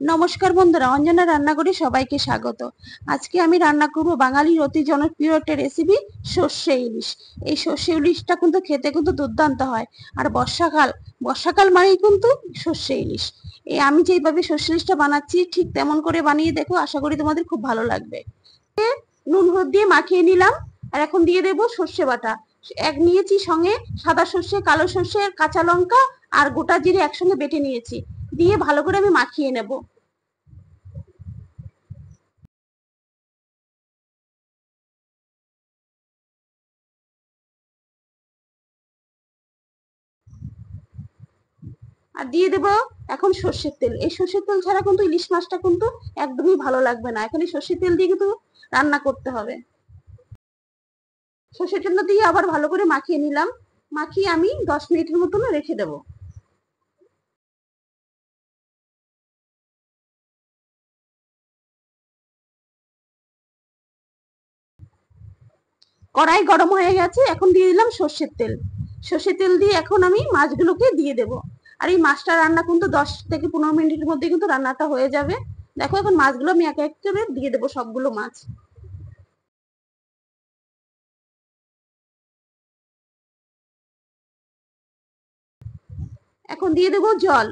নমস্কার বন্ধুরা, অঞ্জনা রান্নাঘরে সবাইকে স্বাগত। আজকে আমি রান্না করব বাঙালির অতি জনপ্রিয় একটা রেসিপি, সর্ষে ইলিশ। এই সর্ষে ইলিশটা কিন্তু খেতে কিন্তু দুর্দান্ত হয়। আর বর্ষাকাল মানেই কিন্তু সর্ষে ইলিশ। আমি যেভাবে সর্ষে ইলিশটা বানাচ্ছি ঠিক তেমন করে বানিয়ে দেখো, আশা করি তোমাদের খুব ভালো লাগবে। নুন হলুদ দিয়ে মাখিয়ে নিলাম। আর এখন দিয়ে দেবো সর্ষে বাটা। নিয়েছি সঙ্গে সাদা সর্ষে, কালো সর্ষে, কাঁচা লঙ্কা আর গোটা জিরে একসঙ্গে বেটে নিয়েছি। দিয়ে ভালো করে আমি মাখিয়ে নেব। আর দিয়ে দেব এখন সর্ষের তেল। এই সর্ষের তেল ছাড়া কিন্তু ইলিশ মাছটা কিন্তু একদমই ভালো লাগবে না। এখানে সর্ষের তেল দিয়ে কিন্তু রান্না করতে হবে। সর্ষের তেলটা দিয়ে আবার ভালো করে মাখিয়ে নিলাম। মাখিয়ে আমি 10 মিনিটের মতন রেখে দেব। কড়াই গরম হয়ে গেছে, এখন দিয়ে দিলাম সর্ষের তেল। সর্ষের তেল দিয়ে এখন আমি মাছগুলোকে দিয়ে দেব। আর এই মাছটা রান্না কিন্তু 10 থেকে 15 মিনিটের মধ্যে কিন্তু রান্নাটা হয়ে যাবে। দেখো এখন মাছগুলো আমি এক এক করে দিয়ে দেবো, সবগুলো মাছ। এখন দিয়ে দেবো জল।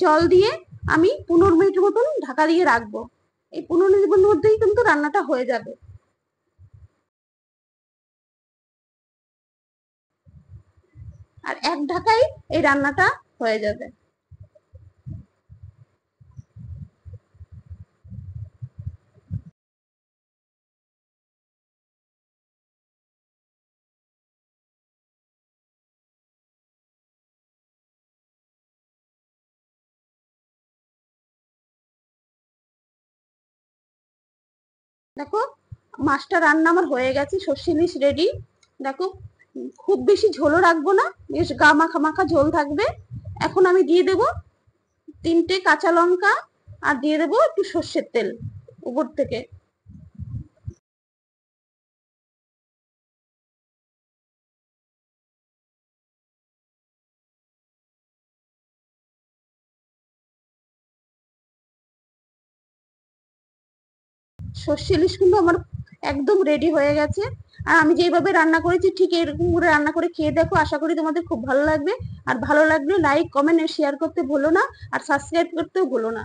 জল দিয়ে আমি 15 মিনিটের মতন ঢাকা দিয়ে রাখবো। এই 15 মিনিটের মধ্যেই কিন্তু রান্নাটা হয়ে যাবে। আর এক ঢাকায় এই রান্নাটা হয়ে যাবে। দেখো মাছটা রান্না আমার হয়ে গেছে, সর্ষে ইলিশ রেডি। দেখো খুব বেশি ঝোলও রাখবো না, বেশ গা মাখা মাখা ঝোল থাকবে। এখন আমি দিয়ে দেব 3টে কাঁচা লঙ্কা। আর দিয়ে দেবো একটু সর্ষের তেল উপর থেকে। সর্ষে ইলিশ কিন্তু আমার একদম রেডি হয়ে গেছে। আর আমি যেভাবে রান্না করেছি ঠিক এরকম করে রান্না করে খেয়ে দেখো, আশা করি তোমাদের খুব ভালো লাগবে। আর ভালো লাগলে লাইক, কমেন্ট আর শেয়ার করতে ভুলো না। আর সাবস্ক্রাইব করতেও ভুলো না।